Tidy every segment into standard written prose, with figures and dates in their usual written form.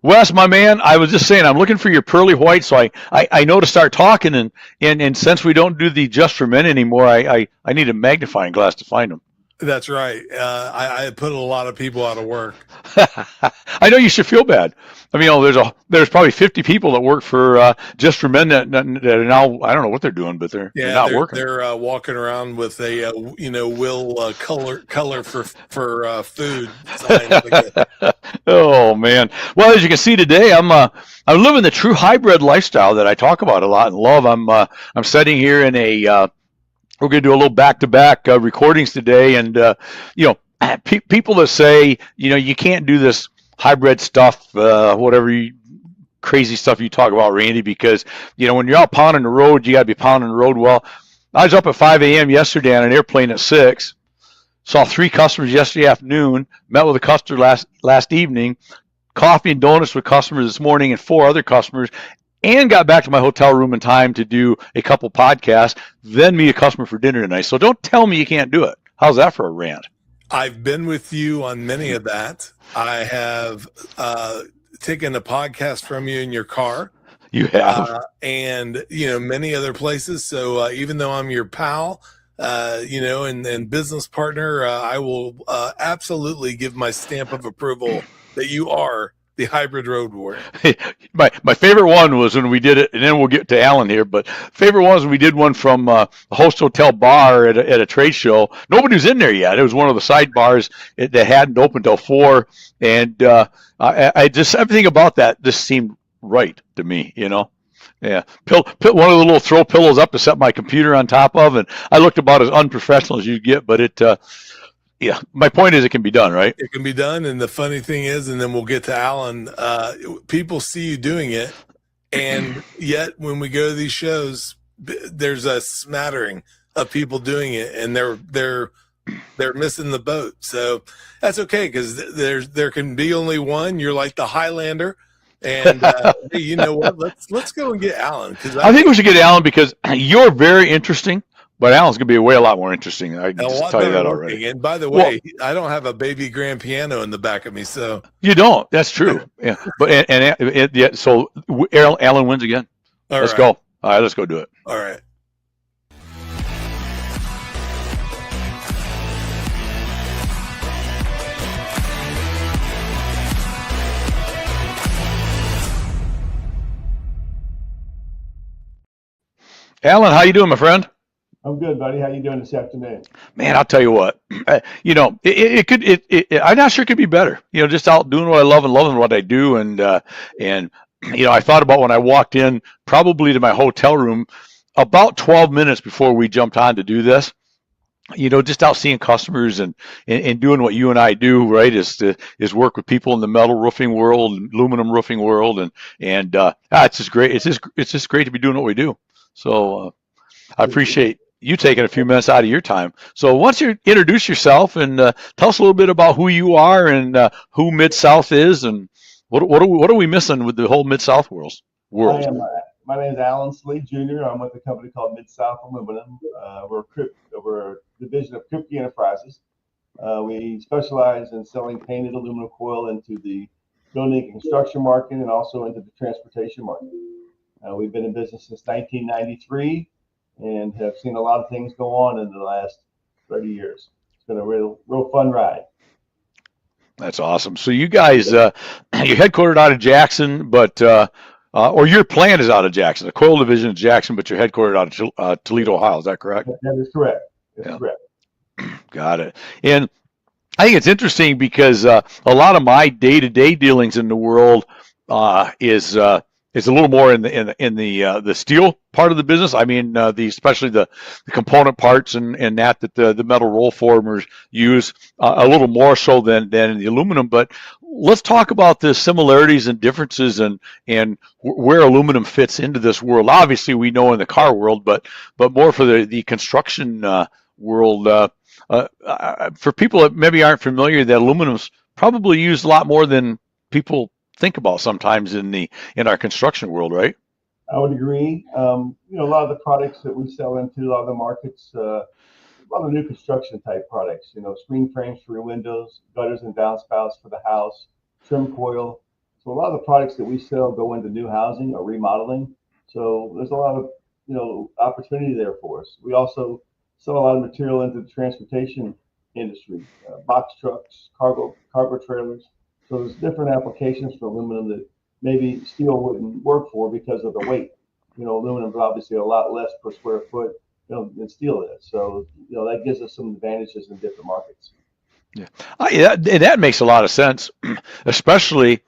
Wes, my man, I was just saying I'm looking for your pearly white, so I know to start talking, and since we don't do the just for men anymore, I need a magnifying glass to find them. That's right. I put a lot of people out of work. I know you should feel bad. I mean, there's probably 50 people that work for just for men that are now, I don't know what they're doing, but they're Yeah, not they're working. they're walking around with a will color for food signs. Oh man. Well, as you can see today, I'm living the true hybrid lifestyle that I talk about a lot and love. I'm sitting here in a we're going to do a little back-to-back recordings today, and you know, people that say you can't do this hybrid stuff, whatever crazy stuff you talk about, Randy, because when you're out pounding the road, you got to be pounding the road. Well, I was up at 5 a.m. yesterday on an airplane at 6. Saw 3 customers yesterday afternoon. Met with a customer last evening. Coffee and donuts with customers this morning, and 4 other customers. And got back to my hotel room in time to do a couple podcasts. Then meet a customer for dinner tonight. So don't tell me you can't do it. How's that for a rant? I've been with you on many of that. I have taken a podcast from you in your car. You have. And many other places. So even though I'm your pal, and business partner, I will absolutely give my stamp of approval that you are the hybrid road warrior. My favorite one was when we did it, and then we'll get to Alan here. But favorite one was when we did one from a host hotel bar at a trade show. Nobody was in there yet. It was one of the side bars that hadn't opened till 4, and I just everything about that just seemed right to me. Yeah, put one of the little throw pillows up to set my computer on top of, and I looked about as unprofessional as you get. But yeah, my point is it can be done, right? It can be done, and the funny thing is, and then we'll get to Alan. People see you doing it, and yet when we go to these shows, there's a smattering of people doing it, and they're missing the boat. So that's okay, because there can be only one. You're like the Highlander. And hey, you know what? Let's go and get Alan, because I think we should get Alan because you're very interesting, but Alan's going to be a lot more interesting. I can just tell you that already. And by the way, I don't have a baby grand piano in the back of me, so you don't. That's true. Yeah, but yeah. So Alan wins again. Let's go. All right, let's go do it. All right. Alan, how you doing, my friend? I'm good, buddy. How you doing this afternoon? Man, I'll tell you what. It could. I'm not sure it could be better. Just out doing what I love and loving what I do, and I thought about when I walked in, probably to my hotel room, about 12 minutes before we jumped on to do this. Just out seeing customers and doing what you and I do, right? Is work with people in the metal roofing world, aluminum roofing world, and it's just great. It's just great to be doing what we do. So I appreciate you taking a few minutes out of your time. So why don't you introduce yourself and tell us a little bit about who you are and who Mid-South is, and what are we missing with the whole Mid-South world? My name is Alan Sallee Jr. I'm with a company called Mid-South Aluminum. We're a division of Kripke Enterprises. We specialize in selling painted aluminum coil into the building and construction market and also into the transportation market. We've been in business since 1993 and have seen a lot of things go on in the last 30 years. It's been a real fun ride. That's awesome. So you guys, you're headquartered out of Jackson, but or your plant is out of Jackson. The coil division is Jackson, but you're headquartered out of Toledo, Ohio. Is that correct? That is correct. That's correct. Got it. And I think it's interesting because a lot of my day-to-day dealings in the world is a little more in the steel part of the business. I mean, especially the component parts and that the metal roll formers use a little more so than in the aluminum. But let's talk about the similarities and differences and where aluminum fits into this world. Obviously, we know in the car world, but more for the construction world. For people that maybe aren't familiar, that aluminum's probably used a lot more than people think about sometimes in our construction world, right? I would agree. A lot of the products that we sell into, a lot of the markets, a lot of new construction type products, screen frames for your windows, gutters and downspouts for the house, trim coil. So a lot of the products that we sell go into new housing or remodeling. So there's a lot of opportunity there for us. We also sell a lot of material into the transportation industry, box trucks, cargo trailers. So there's different applications for aluminum that maybe steel wouldn't work for because of the weight. Aluminum is obviously a lot less per square foot, than steel is. So that gives us some advantages in different markets. Yeah, that makes a lot of sense, especially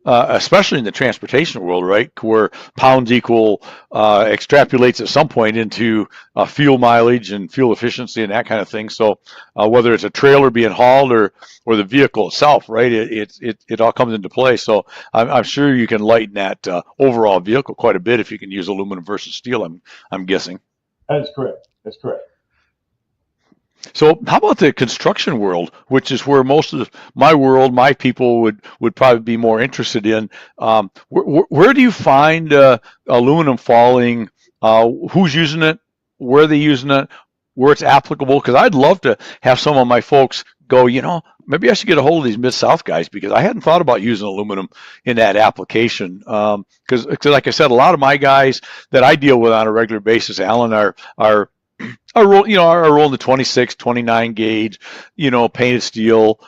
especially in the transportation world, right? Where pounds equal extrapolates at some point into fuel mileage and fuel efficiency and that kind of thing. So whether it's a trailer being hauled or the vehicle itself, right? It all comes into play. So I'm sure you can lighten that overall vehicle quite a bit if you can use aluminum versus steel. I'm guessing. That's correct. That's correct. So how about the construction world, which is where most of my people would probably be more interested in? Where do you find aluminum falling? Who's using it? Where are they using it? Where it's applicable? Because I'd love to have some of my folks go, maybe I should get a hold of these Mid-South guys because I hadn't thought about using aluminum in that application. Because like I said, a lot of my guys that I deal with on a regular basis, Alan, are our roll in the 26, 29 gauge, painted steel,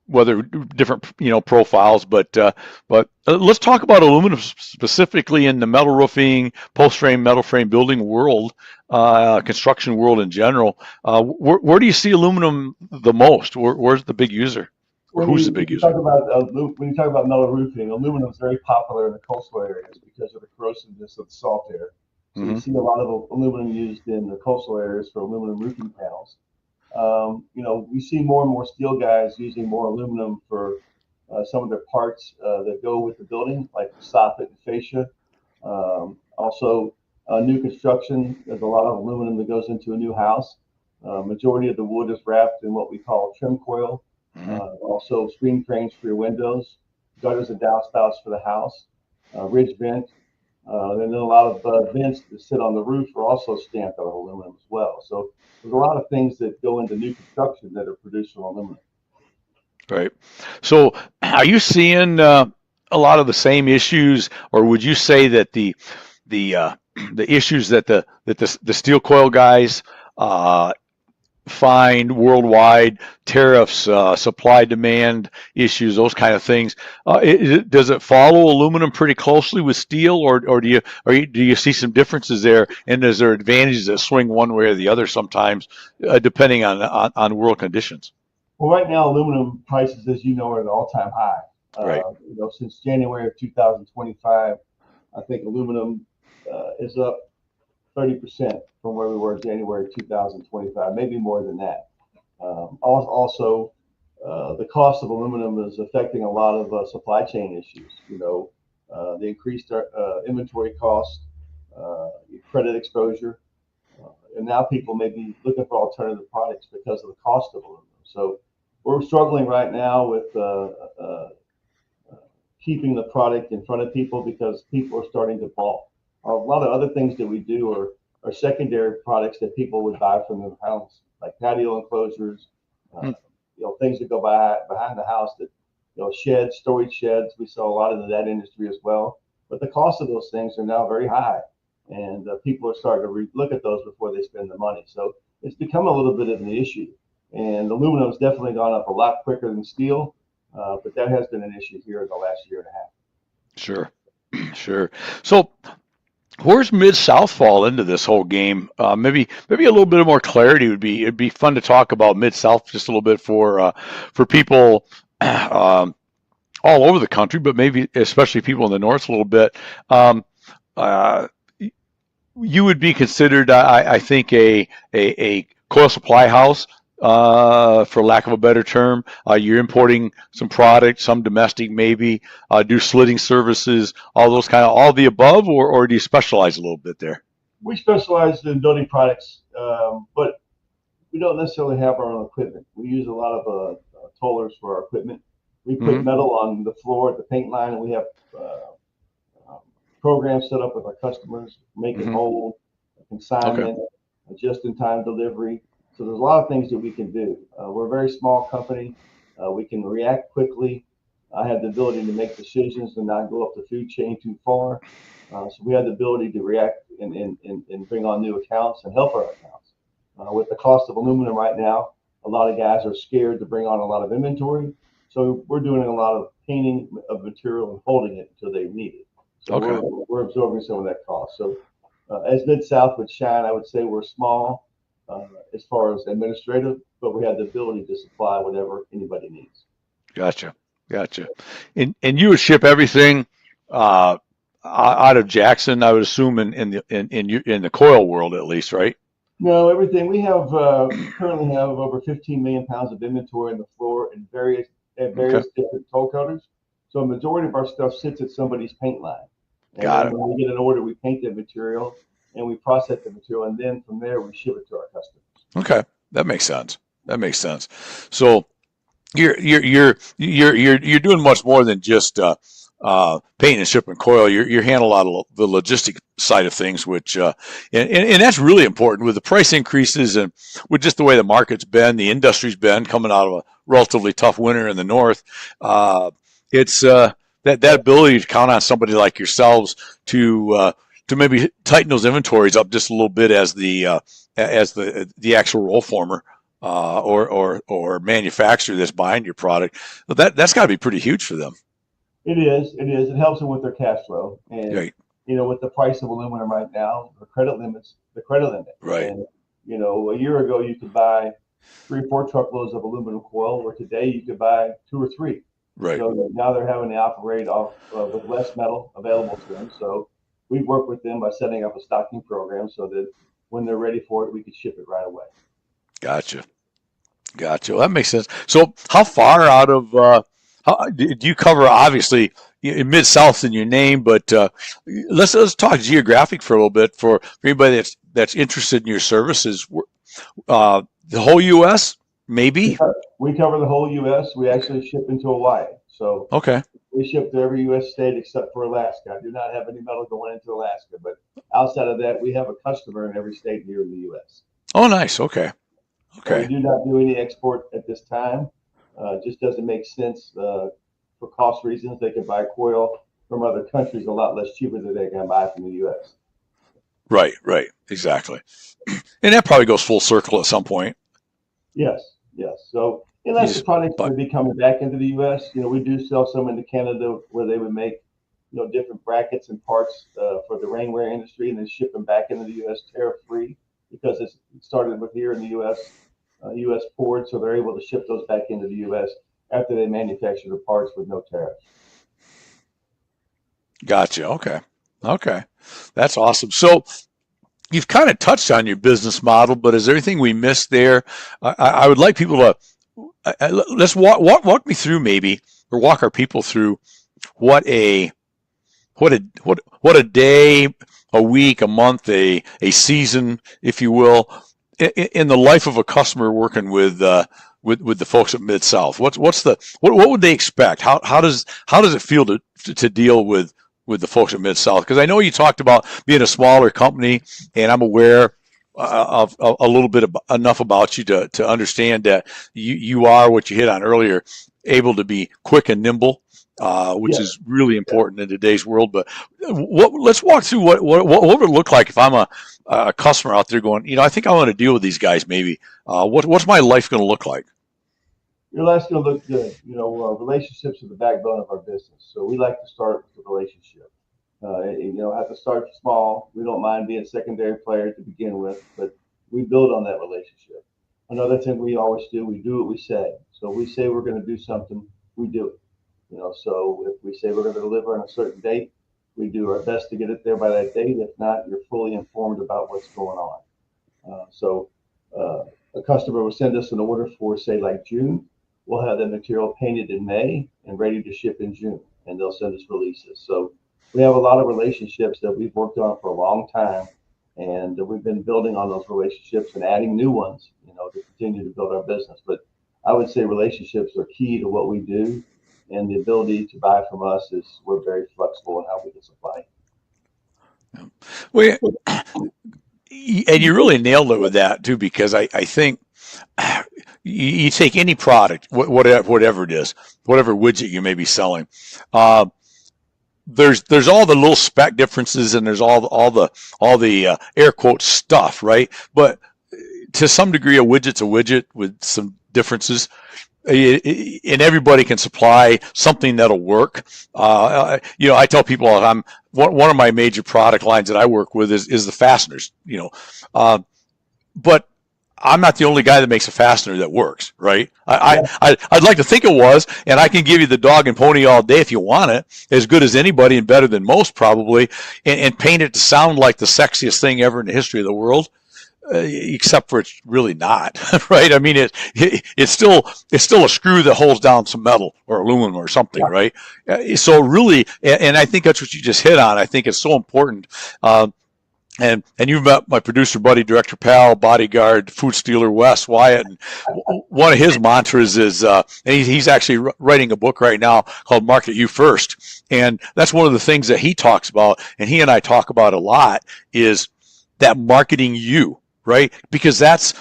whether different, profiles, but let's talk about aluminum specifically in the metal roofing, post frame, metal frame building world, construction world in general. Where do you see aluminum the most? Where's the big user? Or who's the big user? When you talk about metal roofing, aluminum is very popular in the coastal areas because of the corrosiveness of the salt air. So you see a lot of aluminum used in the coastal areas for aluminum roofing panels. We see more and more steel guys using more aluminum for some of their parts that go with the building, like the soffit and fascia. Also, new construction, there's a lot of aluminum that goes into a new house. Majority of the wood is wrapped in what we call trim coil. Also, screen frames for your windows, gutters and downspouts for the house, ridge vent. And then a lot of vents that sit on the roof are also stamped out of aluminum as well. So there's a lot of things that go into new construction that are produced from aluminum. Right. So are you seeing a lot of the same issues, or would you say that the the issues that the steel coil guys find worldwide, tariffs, supply demand issues, those kind of things. Does it follow aluminum pretty closely with steel, or do you see some differences there? And is there advantages that swing one way or the other sometimes, depending on world conditions? Well, right now, aluminum prices, as you know, are at an all-time high. Right. Since January of 2025, I think aluminum is up 30% from where we were in January 2025, maybe more than that. Also, the cost of aluminum is affecting a lot of supply chain issues. The increased inventory cost, credit exposure, and now people may be looking for alternative products because of the cost of aluminum. So we're struggling right now with keeping the product in front of people because people are starting to bulk. A lot of other things that we do are secondary products that people would buy from their house, like patio enclosures, things that go behind the house that, sheds, storage sheds. We sell a lot into that industry as well. But the cost of those things are now very high, and people are starting to look at those before they spend the money. So it's become a little bit of an issue. And aluminum has definitely gone up a lot quicker than steel, but that has been an issue here in the last year and a half. Sure, sure. So where's Mid-South fall into this whole game? Maybe a little bit more clarity it'd be fun to talk about Mid-South just a little bit for people all over the country, but maybe especially people in the North a little bit. Uh, you would be considered, I think, a coil supply house, for lack of a better term. You're importing some product, some domestic maybe, do slitting services, all the above, or do you specialize a little bit there? We specialize in building products, but we don't necessarily have our own equipment. We use a lot of tollers for our equipment. We put metal on the floor at the paint line, and we have programs set up with our customers, make it hold, consignment, just-in-time delivery. So there's a lot of things that we can do. We're a very small company. We can react quickly. I had the ability to make decisions and not go up the food chain too far. So we had the ability to react and bring on new accounts and help our accounts. With the cost of aluminum right now, a lot of guys are scared to bring on a lot of inventory. So we're doing a lot of painting of material and holding it until they need it. So Okay. we're absorbing some of that cost. So as Mid-South would shine, I would say we're small as far as administrative, but we have the ability to supply whatever anybody needs. Gotcha. Gotcha. And you would ship everything out of Jackson, I would assume, in the coil world at least, right? No, everything we have currently have over 15 million pounds of inventory on the floor in various Okay. different toll coaters. So a majority of our stuff sits at somebody's paint line. And Got then it. when we get an order, we paint the material and we process the material, and then from there we ship it to our customers. Okay. That makes sense. That makes sense. So you're doing much more than just paint and shipping coil. You're handling a lot of the logistic side of things, which and that's really important with the price increases and with just the way the market's been, the industry's been coming out of a relatively tough winter in the north. It's that ability to count on somebody like yourselves to maybe tighten those inventories up just a little bit as the actual roll former or manufacturer that's buying your product. That's got to be pretty huge for them. It is. It is. It helps them with their cash flow, and Right. with the price of aluminum right now, the credit limit. Right. And a year ago you could buy 3 or 4 truckloads of aluminum coil, where today you could buy 2 or 3. Right. So now they're having to operate off with less metal available to them. So we work with them by setting up a stocking program so that when they're ready for it, we can ship it right away. Gotcha. Well, that makes sense. So how far out of how do you cover? Obviously, in Mid-South in your name, but let's talk geographic for a little bit for anybody that's interested in your services. The whole U.S. maybe. We cover the whole U.S. We actually ship into Hawaii. So Okay. we ship to every U.S. state except for Alaska. I do not have any metal going into Alaska, but outside of that, we have a customer in every state here in the U.S. Oh, nice. Okay. So we Okay. do not do any export at this time. Just doesn't make sense for cost reasons. They can buy coil from other countries a lot less cheaper than they can buy from the U.S. Right. Right. Exactly. And that probably goes full circle at some point. Yes, yes. So unless the product's going But to be coming back into the U.S., we do sell some into Canada where they would make, different brackets and parts for the rainwear industry and then ship them back into the U.S. tariff free because it started with here in the U.S. U.S. port, so they're able to ship those back into the U.S. after they manufacture the parts with no tariffs. gotcha. Okay. Okay. That's awesome. So you've kind of touched on your business model, but is there anything we missed there? I would like people to let's walk me through maybe, or walk our people through what a day, a week, a month, a season, if you will, in the life of a customer working with the folks at Mid-South. What would they expect? How does it feel to deal with the folks at Mid-South? Because I know you talked about being a smaller company, and I'm aware of a little bit enough about you to understand that you are what you hit on earlier, able to be quick and nimble, which is really important in today's world. But let's walk through what would it look like if I'm a customer out there going, I think I want to deal with these guys. Maybe what's my life going to look like? Your life's going to look good. Relationships are the backbone of our business. So we like to start with the relationship. Have to start small. We don't mind being a secondary player to begin with, but we build on that relationship. Another thing we always do, we do what we say. So we say we're going to do something, we do it. So if we say we're going to deliver on a certain date, we do our best to get it there by that date. If not, you're fully informed about what's going on. A customer will send us an order for, say, like June. We'll have the material painted in May and ready to ship in June, and they'll send us releases. So we have a lot of relationships that we've worked on for a long time, and we've been building on those relationships and adding new ones, to continue to build our business. But I would say relationships are key to what we do, and the ability to buy from us is we're very flexible in how we can supply. Well, and you really nailed it with that too, because I think you take any product, whatever it is, whatever widget you may be selling. Uh, there's all the little spec differences, and there's all the air quote stuff, right? But to some degree, a widget's a widget with some differences, and everybody can supply something that'll work. I tell people all the time, one of my major product lines that I work with is the fasteners. But I'm not the only guy that makes a fastener that works, right? I'd like to think it was, and I can give you the dog and pony all day if you want it, as good as anybody and better than most probably, and paint it to sound like the sexiest thing ever in the history of the world. Except for it's really not, right? I mean, it's still a screw that holds down some metal or aluminum or something, right? So really, and I think that's what you just hit on. I think it's so important. And you've met my producer buddy, Director Pal, bodyguard, food stealer Wes Wyatt, and one of his mantras is, and he's actually writing a book right now called "Market You First," and that's one of the things that he talks about, and he and I talk about a lot, is that marketing you. Right, because that's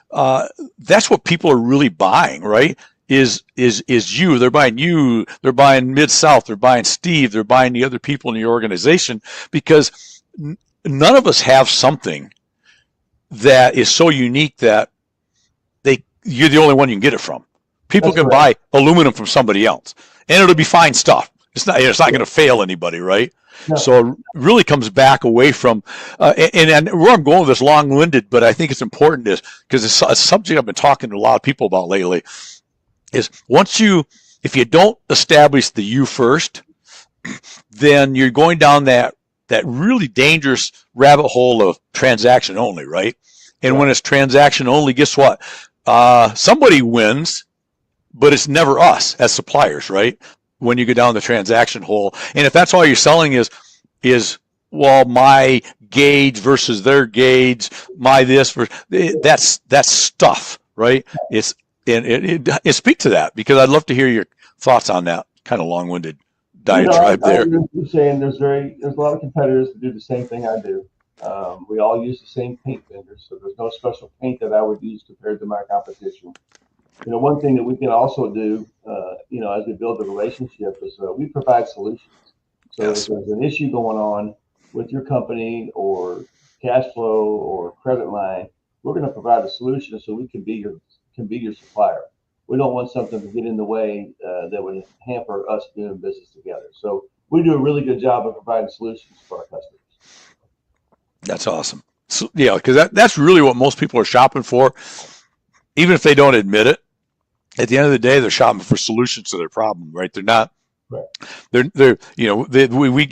what people are really buying, right? Is you? They're buying you. They're buying Mid-South. They're buying Steve. They're buying the other people in the organization, because none of us have something that is so unique that you're the only one you can get it from. People can buy aluminum from somebody else, and it'll be fine stuff. It's not going to fail anybody, right? No. So it really comes back away from, and where I'm going with this long-winded, but I think it's important is, because it's a subject I've been talking to a lot of people about lately, is if you don't establish the you first, then you're going down that really dangerous rabbit hole of transaction only, right? And when it's transaction only, guess what? Somebody wins, but it's never us as suppliers, right? When you go down the transaction hole. And if that's all you're selling is well, my gauge versus their gauge, my this, that's stuff, right? And speak to that, because I'd love to hear your thoughts on that kind of long-winded diatribe there. You're saying there's a lot of competitors that do the same thing I do. We all use the same paint vendors, so there's no special paint that I would use compared to my competition. One thing that we can also do, as we build the relationship, is we provide solutions. So if there's an issue going on with your company or cash flow or credit line, we're going to provide a solution so we can be your supplier. We don't want something to get in the way that would hamper us doing business together. So we do a really good job of providing solutions for our customers. That's awesome. So, because that's really what most people are shopping for, even if they don't admit it. At the end of the day, they're shopping for solutions to their problem, right? They're not. Right. We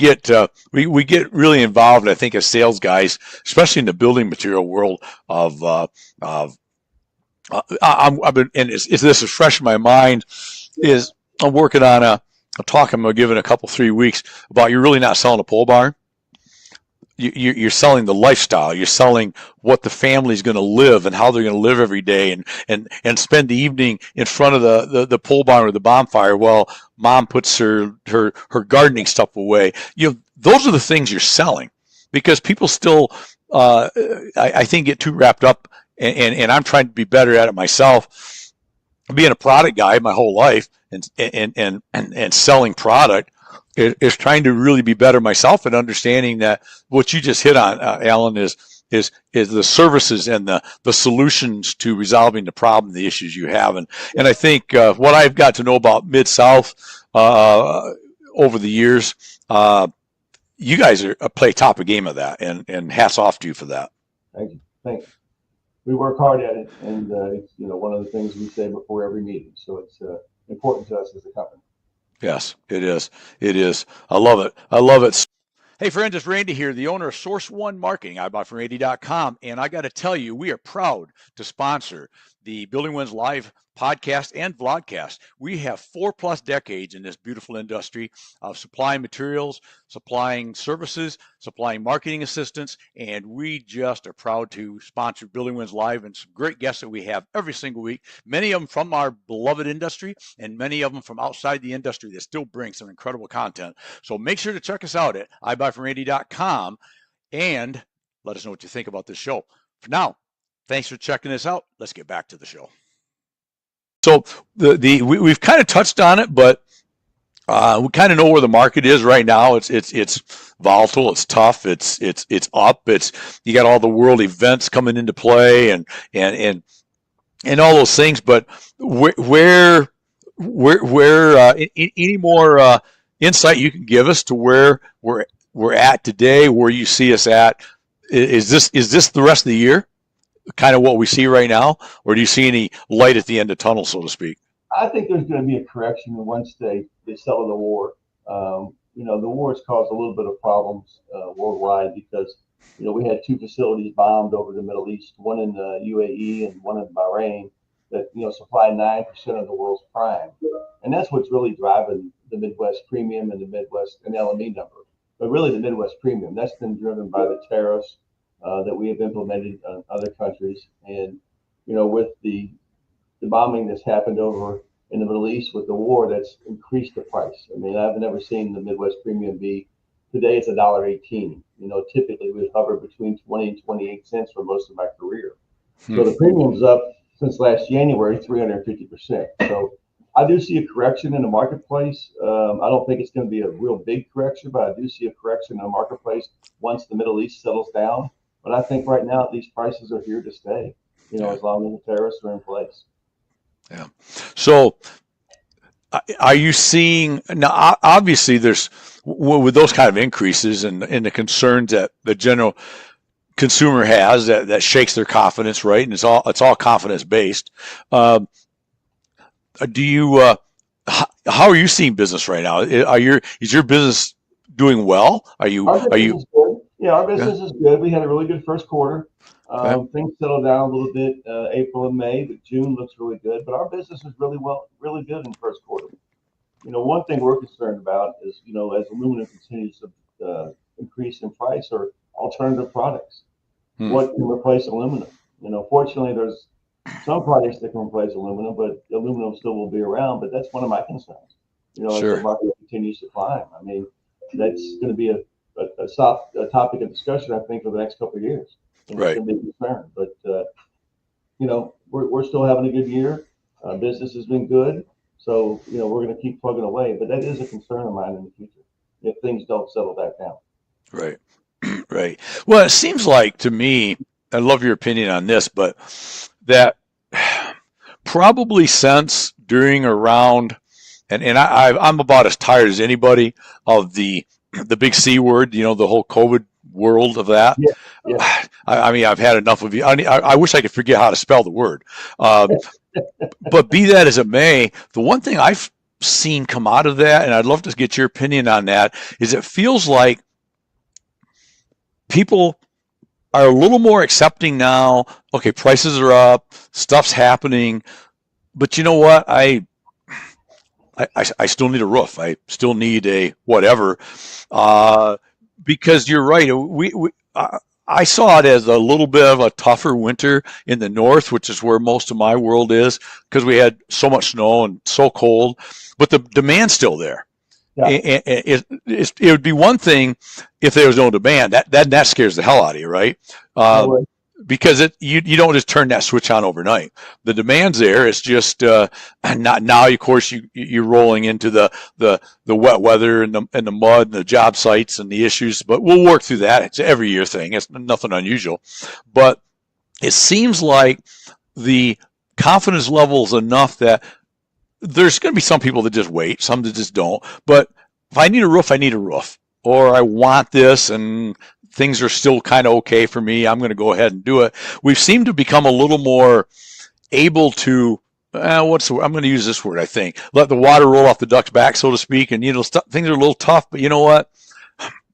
get really involved, I think, as sales guys, especially in the building material world. I've been, and this is fresh in my mind. Is I'm working on a talk I'm going to give in a couple 3 weeks about you're really not selling a pole barn. You're selling the lifestyle. You're selling what the family's going to live and how they're going to live every day, and spend the evening in front of the pole barn or the bonfire while mom puts her gardening stuff away. Those are the things you're selling, because people still, I think, get too wrapped up, and I'm trying to be better at it myself. Being a product guy my whole life and selling product. Is trying to really be better myself, and understanding that what you just hit on, Alan, is the services and the solutions to resolving the problem, the issues you have. And I think what I've got to know about Mid-South over the years, you guys play top of game of that, and hats off to you for that. Thank you. Thanks. We work hard at it, and it's one of the things we say before every meeting. So it's important to us as a company. Yes, it is. It is. I love it. I love it. Hey, friends, it's Randy here, the owner of Source One Marketing, ibuyfromrandy.com. And I got to tell you, we are proud to sponsor the Building Wins Live podcast and vlogcast. We have 4+ decades in this beautiful industry of supplying materials, supplying services, supplying marketing assistance, and we just are proud to sponsor Building Wins Live and some great guests that we have every single week, many of them from our beloved industry and many of them from outside the industry that still bring some incredible content. So make sure to check us out at ibuyfromrandy.com and let us know what you think about this show. For now, Thanks for checking this out. Let's get back to the show. So we've kind of touched on it, but we kind of know where the market is right now. It's volatile. It's tough. It's up. You got all the world events coming into play and all those things. But where any more insight you can give us to where we're at today, where you see us at? Is this the rest of the year? Kind of what we see right now, or do you see any light at the end of the tunnel, so to speak? I think there's going to be a correction once they settle the war. The war has caused a little bit of problems worldwide because, we had two facilities bombed over the Middle East, one in the UAE and one in Bahrain that, supply 9% of the world's prime. And that's what's really driving the Midwest premium and the Midwest and LME number. But really the Midwest premium, that's been driven by the tariffs that we have implemented on other countries. And, with the bombing that's happened over in the Middle East with the war, that's increased the price. I mean, I've never seen the Midwest premium be, today it's $1.18. Typically we hover between 20 and 28 cents for most of my career. So the premium's up since last January, 350%. So I do see a correction in the marketplace. I don't think it's going to be a real big correction, but I do see a correction in the marketplace once the Middle East settles down. But I think right now these prices are here to stay, as long as the tariffs are in place. Yeah. So are you seeing now, obviously there's with those kind of increases and the concerns that the general consumer has that shakes their confidence, right? And it's all confidence based. Do you, how are you seeing business right now? Is your business doing well? Are you? Yeah, our business is good. We had a really good first quarter. Things settled down a little bit April and May, but June looks really good. But our business is really good in the first quarter. One thing we're concerned about is, as aluminum continues to increase in price, or alternative products. What can replace aluminum? Fortunately, there's some products that can replace aluminum, but aluminum still will be around. But that's one of my concerns. As the market continues to climb. I mean, that's going to be a topic of discussion, I think, for the next couple of years. Right. It's going to be a concern, but we're still having a good year. Business has been good, so we're going to keep plugging away. But that is a concern of mine in the future if things don't settle back down. Right, right. Well, it seems like to me, I love your opinion on this, but that probably since during around, and I'm about as tired as anybody of the big C word, the whole COVID world of that. Yeah. Yeah. I mean, I've had enough of you. I wish I could forget how to spell the word. But be that as it may, the one thing I've seen come out of that, and I'd love to get your opinion on that, is it feels like people are a little more accepting now. Okay, prices are up, stuff's happening, but you know what? I still need a roof. I still need a whatever, because you're right. I saw it as a little bit of a tougher winter in the north, which is where most of my world is, because we had so much snow and so cold, but the demand's still there. Yeah. It would be one thing if there was no demand. That scares the hell out of you, right? Because you don't just turn that switch on overnight. The demand's there. It's just not now. Of course, you're rolling into the wet weather and the mud and the job sites and the issues. But we'll work through that. It's an every year thing. It's nothing unusual. But it seems like the confidence level is enough that there's going to be some people that just wait, some that just don't. But if I need a roof, I need a roof, or I want this and things are still kind of okay for me, I'm going to go ahead and do it. We've seemed to become a little more able to, I'm going to use this word, I think, let the water roll off the duck's back, so to speak. And, things are a little tough, but you know what?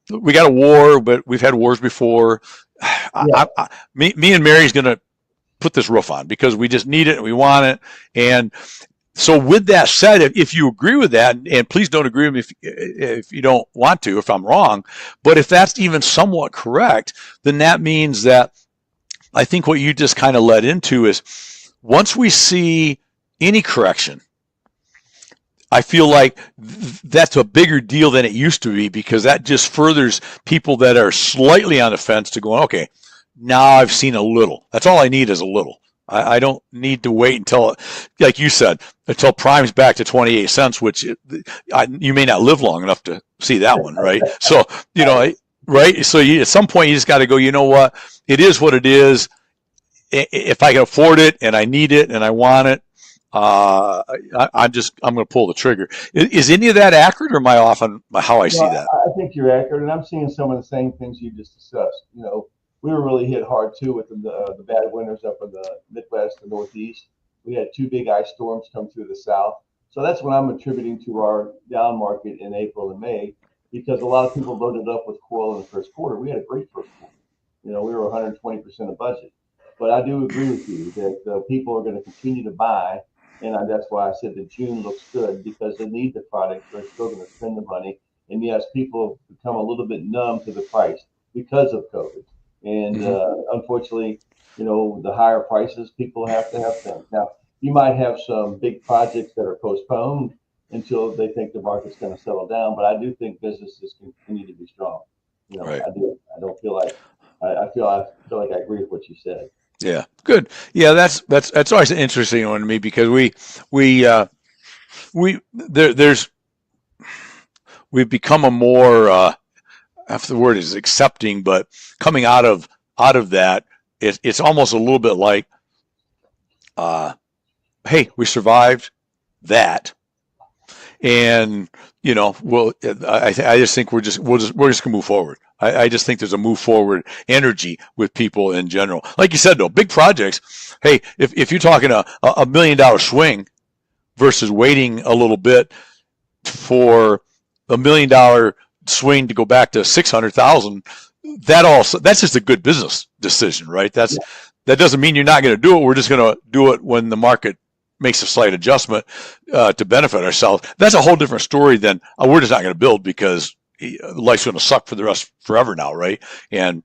We got a war, but we've had wars before. Yeah. Me and Mary's going to put this roof on because we just need it and we want it. And so with that said, if you agree with that, and please don't agree with me if you don't want to, if I'm wrong, but if that's even somewhat correct, then that means that I think what you just kind of led into is once we see any correction, I feel like that's a bigger deal than it used to be, because that just furthers people that are slightly on the fence to going, okay, now I've seen a little. That's all I need is a little. I don't need to wait until, like you said, until Prime's back to 28 cents, which you may not live long enough to see that one, right? So, right? So at some point you just got to go, you know what? It is what it is. If I can afford it and I need it and I want it, I'm going to pull the trigger. Is any of that accurate, or am I off on how I see that? I think you're accurate, and I'm seeing some of the same things you just discussed. We were really hit hard too with the bad winters up in the Midwest and Northeast. We had 2 big ice storms come through the South. So that's what I'm attributing to our down market in April and May, because a lot of people loaded up with coil in the first quarter. We had a great first quarter. We were 120% of budget. But I do agree with you that people are going to continue to buy. And that's why I said that June looks good, because they need the product. They're still going to spend the money. And yes, people have become a little bit numb to the price because of COVID. And unfortunately, the higher prices, people have to have things. Now, you might have some big projects that are postponed until they think the market's going to settle down. But I do think businesses continue to be strong. Right. I do. I don't feel like I feel like I agree with what you said. Yeah, good. Yeah, that's always an interesting one to me, because we've become a more after the word is accepting, but coming out of that, it's almost a little bit like, hey, we survived that, and I just think we're just gonna move forward. I just think there's a move forward energy with people in general. Like you said, though, big projects. Hey, if you're talking a $1 million swing versus waiting a little bit for $1 million swing to go back to 600,000, that's just a good business decision, right? That doesn't mean you're not going to do it. We're just going to do it when the market makes a slight adjustment to benefit ourselves. That's a whole different story than we're just not going to build because life's going to suck for the rest forever now, right? And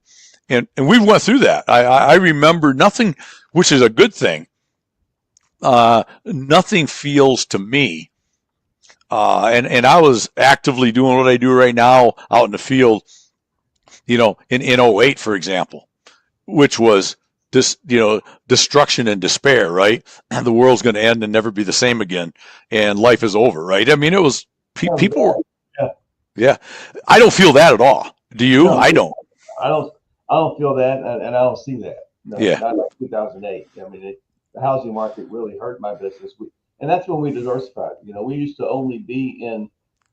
we've went through that. I remember nothing, which is a good thing. Nothing feels to me, and I was actively doing what I do right now out in the field, in 08, for example, which was this, destruction and despair, right? And the world's going to end and never be the same again, and life is over, right? I mean, it was people were. Yeah, I don't feel that at all. Do you? No, I don't. I don't feel that, and I don't see that. No, yeah. Not like 2008. I mean, the housing market really hurt my business, and that's when we diversified. We used to only be in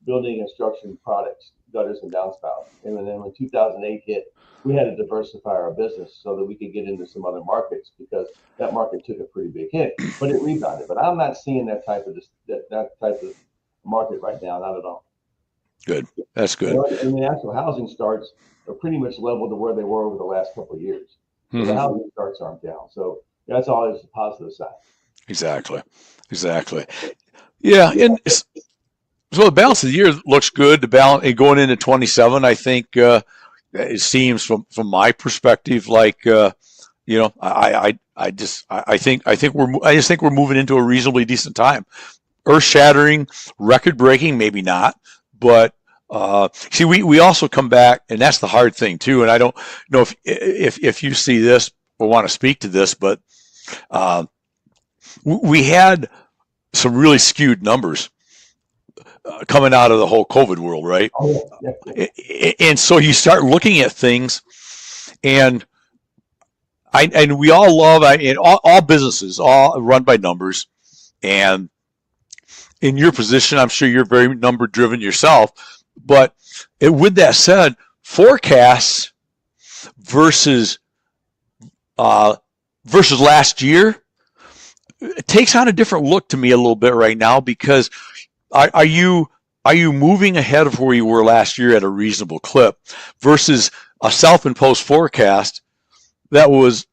building and construction products, gutters and downspouts, and then when 2008 hit, we had to diversify our business so that we could get into some other markets, because that market took a pretty big hit, but it rebounded. But I'm not seeing that type of market right now, not at all. Good. That's good. And the actual housing starts are pretty much level to where they were over the last couple of years. So the housing starts aren't down. So that's always a positive side. Exactly. Yeah. And so the balance of the year looks good. The balance and going into 27, I think it seems from my perspective like I think we're moving into a reasonably decent time. Earth shattering, record breaking, maybe not. But see, we also come back, and that's the hard thing too. And I don't know if you see this or want to speak to this, but we had some really skewed numbers coming out of the whole COVID world, right? Oh, yeah. And so you start looking at things, and we all love, all businesses all run by numbers, and in your position, I'm sure you're very number driven yourself, but with that said, forecasts versus last year, it takes on a different look to me a little bit right now, because are you moving ahead of where you were last year at a reasonable clip versus a self-imposed forecast that was,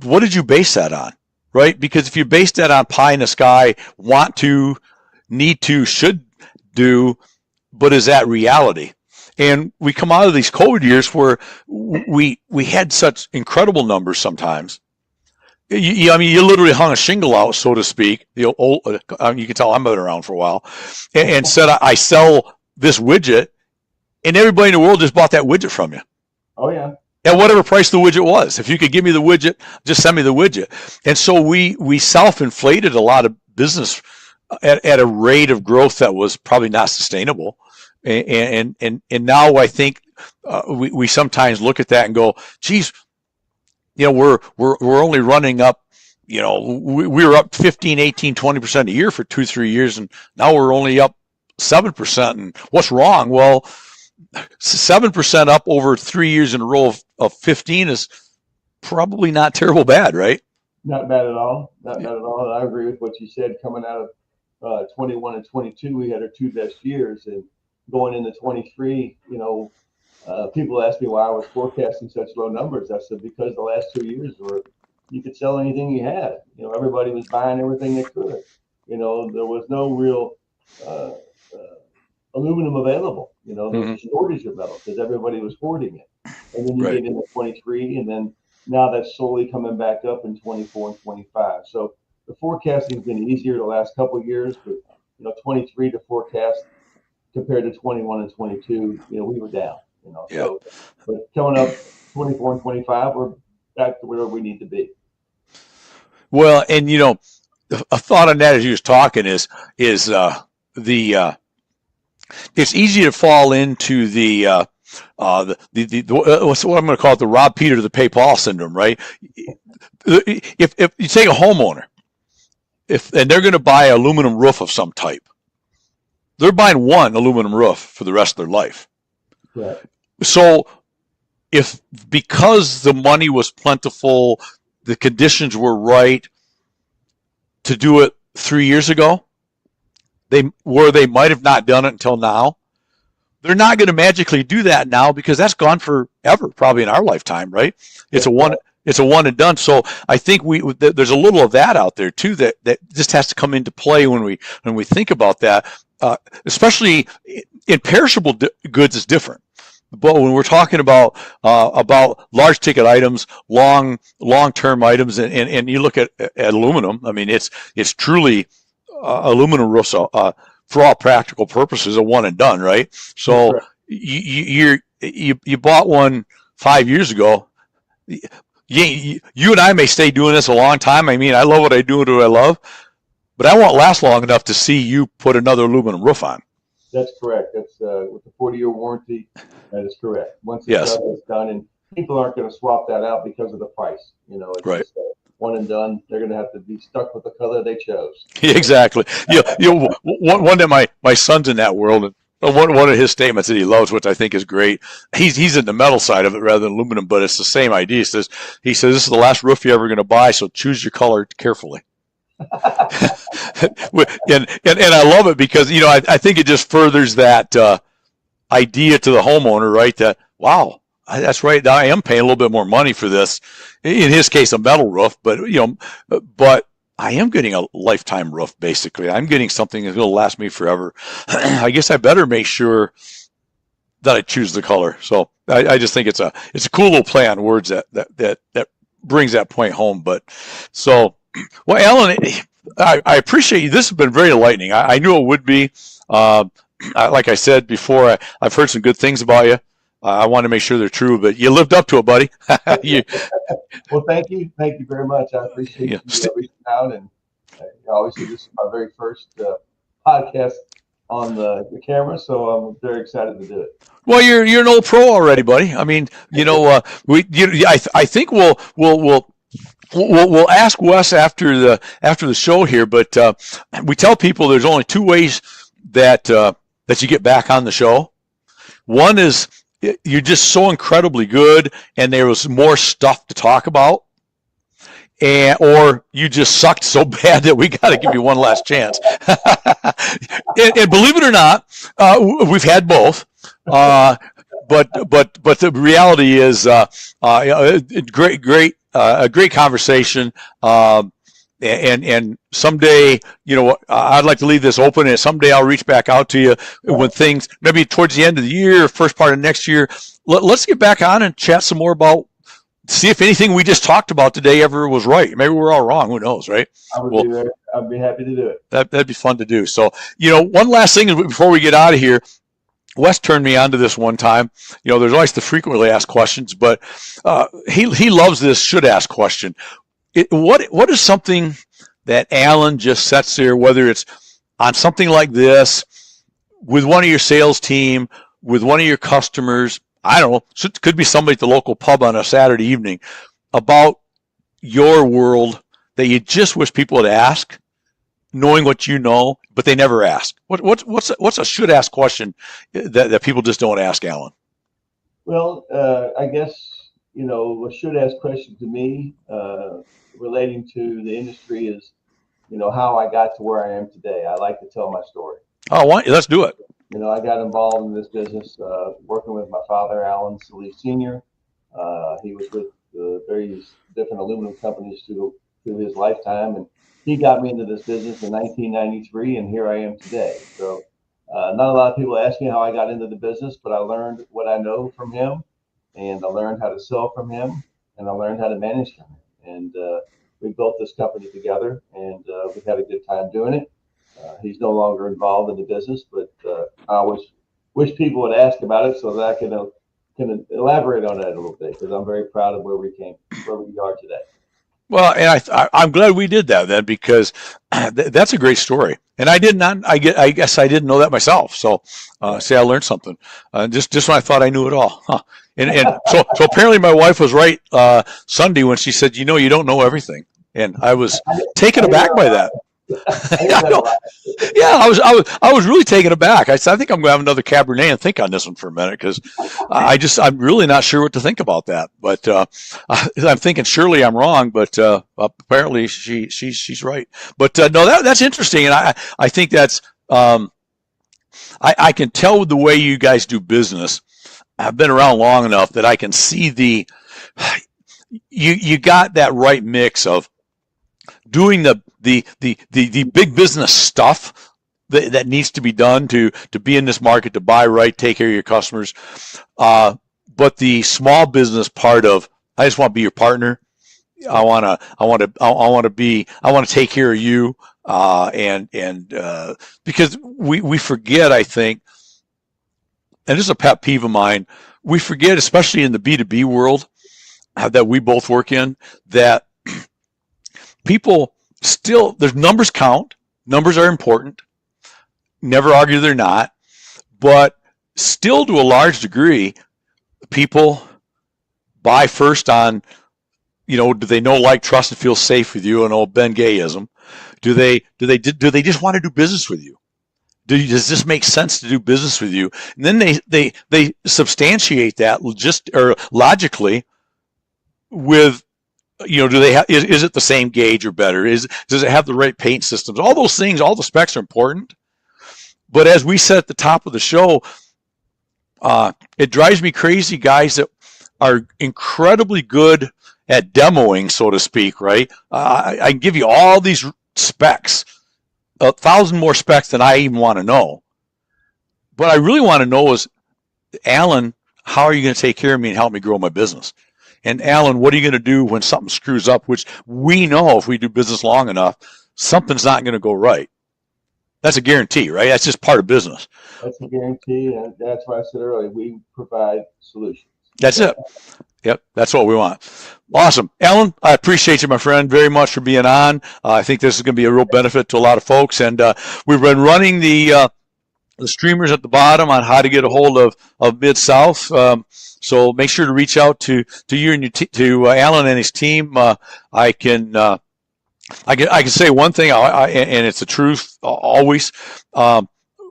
what did you base that on, right? Because if you base that on pie in the sky, want to, need to, should do, but is that reality? And we come out of these COVID years where we had such incredible numbers sometimes. I mean, you literally hung a shingle out, so to speak. You can tell I've been around for a while, and said, I sell this widget, and everybody in the world just bought that widget from you. Oh, yeah. at whatever price the widget was. If you could give me the widget, just send me the widget. And so we self-inflated a lot of business at a rate of growth that was probably not sustainable. And now I think we sometimes look at that and go, geez, we're only running up. We were up 15, 18, 20% a year for 2-3 years, and now we're only up 7%. And what's wrong? Well, 7% up over 3 years in a row of 15 is probably not terrible bad, right? Not bad at all. Not bad at all. And I agree with what you said. Coming out of 21 and 22, we had our two best years, and going into 23, people asked me why I was forecasting such low numbers. I said because the last 2 years were you could sell anything you had. Everybody was buying everything they could. There was no real aluminum available. There was a shortage of metal because everybody was hoarding it. And then you get into 23, and then now that's slowly coming back up in 24 and 25. So the forecasting has been easier the last couple of years, but 23 to forecast compared to 21 and 22, we were down. So but coming up 24 and 25, we're back to where we need to be. Well, and a thought on that as you was talking is it's easy to fall into the what's what I'm going to call it, the Rob Peter to the Pay Paul syndrome, right? If you take a homeowner, and they're going to buy an aluminum roof of some type, they're buying one aluminum roof for the rest of their life. Right. So because the money was plentiful, the conditions were right to do it 3 years ago, they might have not done it until now. They're not going to magically do that now because that's gone forever, probably in our lifetime, right? It's a one and done. So I think there's a little of that out there too that just has to come into play when we think about that. Especially in perishable goods is different. But when we're talking about large ticket items, long-term items, and you look at aluminum, I mean it's truly aluminum roofs for all practical purposes a one and done, right? So you bought one 5 years ago. You and I may stay doing this a long time. I mean, I love what I do and what I love, but I won't last long enough to see you put another aluminum roof on. That's correct. That's with the 40-year warranty. That is correct. Once it's done, it's done, and people aren't going to swap that out because of the price. It's just one and done. They're going to have to be stuck with the color they chose. Exactly. One that my son's in that world, and one of his statements that he loves, which I think is great. He's in the metal side of it rather than aluminum, but it's the same idea. He says this is the last roof you're ever going to buy, so choose your color carefully. and I love it because I think it just furthers that idea to the homeowner, right? That wow, that's right. I am paying a little bit more money for this. In his case, a metal roof, but I am getting a lifetime roof. Basically, I'm getting something that's going to last me forever. I guess I better make sure that I choose the color. So I just think it's a cool little play on words that brings that point home. But so. Well, Alan, I appreciate you. This has been very enlightening. I knew it would be. Like I said before, I've heard some good things about you. I want to make sure they're true, but you lived up to it, buddy. Well, thank you. Thank you very much. I appreciate you reaching out. And obviously, this is my very first podcast on the camera, so I'm very excited to do it. Well, you're an old pro already, buddy. I mean, I think we'll ask Wes after the show here, but we tell people there's only two ways that you get back on the show. One is you're just so incredibly good, and there was more stuff to talk about, or you just sucked so bad that we got to give you one last chance. and believe it or not, we've had both. But the reality is a great conversation, and someday, I'd like to leave this open, and someday I'll reach back out to you when things, maybe towards the end of the year, first part of next year. Let's get back on and chat some more about, see if anything we just talked about today ever was right. Maybe we're all wrong. Who knows, right? I'd be happy to do it. That'd be fun to do. So, one last thing before we get out of here. Wes turned me on to this one time. There's always the frequently asked questions, but he loves this should ask question. What is something that Alan just sets there, whether it's on something like this, with one of your sales team, with one of your customers, I don't know, it could be somebody at the local pub on a Saturday evening, about your world that you just wish people would ask, knowing what you know, but they never ask? What's a should ask question that people just don't ask, Alan? Well, I guess, a should ask question to me relating to the industry is, how I got to where I am today. I like to tell my story. Oh, let's do it. I got involved in this business working with my father, Alan Sallee Jr. He was with various different aluminum companies through his lifetime, and he got me into this business in 1993, and here I am today. So not a lot of people ask me how I got into the business, but I learned what I know from him, and I learned how to sell from him, and I learned how to manage from him. And we built this company together, and we've had a good time doing it. He's no longer involved in the business, but I always wish people would ask about it so that I can elaborate on that a little bit, because I'm very proud of where we are today. Well, and I'm glad we did that then, because that's a great story. And I guess I didn't know that myself. So, say I learned something. Just when I thought I knew it all. Huh. And so apparently my wife was right Sunday when she said, you don't know everything. And I was taken aback by that. Yeah, I was really taken aback. I said, I think I'm going to have another Cabernet and think on this one for a minute, because I'm really not sure what to think about that. But I'm thinking surely I'm wrong, but apparently she's right. But no, that's interesting, and I think that's I can tell with the way you guys do business. I've been around long enough that I can see you got that right mix of doing the big business stuff that needs to be done to be in this market, to buy right, take care of your customers. But the small business part of, I just want to be your partner. I want to take care of you. Because we forget, I think, and this is a pet peeve of mine, we forget, especially in the B2B world that we both work in, that people still, there's numbers count. Numbers are important. Never argue they're not. But still, to a large degree, people buy first on, do they know, like, trust, and feel safe with you? An old Ben Gayism. Do they just want to do business with you? Does this make sense to do business with you? And then they substantiate that logically with, do they have, is it the same gauge or better? Does it have the right paint systems? All those things, all the specs are important. But as we said at the top of the show, it drives me crazy, guys that are incredibly good at demoing, so to speak, right? I can give you all these specs, 1,000 more specs than I even want to know. But I really want to know is, Alan, how are you going to take care of me and help me grow my business? And Alan, what are you going to do when something screws up, which we know if we do business long enough, something's not going to go right. That's a guarantee, right? That's just part of business. That's a guarantee, and that's why I said earlier, we provide solutions. That's it. Yep, that's what we want. Awesome. Alan, I appreciate you, my friend, very much for being on. I think this is going to be a real benefit to a lot of folks. And we've been running the streamers at the bottom on how to get a hold of Mid-South. So make sure to reach out to you and to Alan and his team. I can say one thing, and it's the truth always.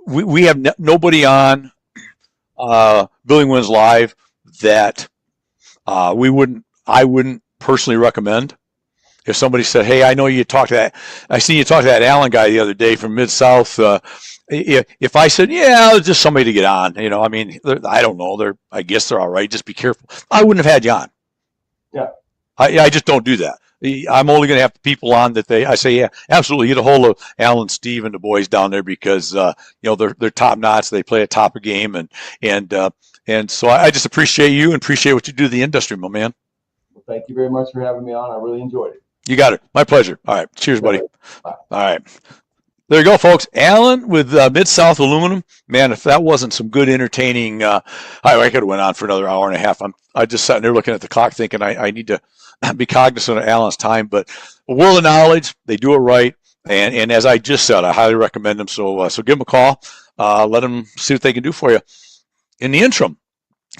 We have nobody on Building Wins Live that I wouldn't personally recommend. If somebody said, "Hey, I know you talked to that. I seen you talk to that Alan guy the other day from Mid-South." If I said, "Yeah, it's just somebody to get on," I mean, I don't know. I guess they're all right. Just be careful. I wouldn't have had you on. Yeah. I just don't do that. I'm only going to have people on that I say, yeah, absolutely. Get a hold of Alan, Steve, and the boys down there, because they're top notch. They play a top of game, and so I just appreciate you and appreciate what you do to the industry, my man. Well, thank you very much for having me on. I really enjoyed it. You got it. My pleasure. All right. Cheers, buddy. Bye. All right. There you go, folks. Alan with Mid-South Aluminum. Man, if that wasn't some good entertaining, I could have went on for another hour and a half. I just sat there looking at the clock thinking I need to be cognizant of Alan's time. But a world of knowledge, they do it right. And as I just said, I highly recommend them. So give them a call. Let them see what they can do for you. In the interim,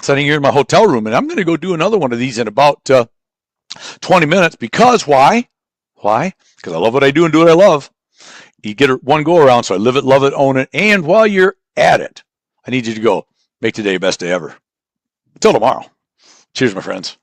sitting here in my hotel room, and I'm going to go do another one of these in about 20 minutes. Because why? Why? Because I love what I do and do what I love. You get it one go around, so I live it, love it, own it. And while you're at it, I need you to go make today your best day ever. Until tomorrow. Cheers, my friends.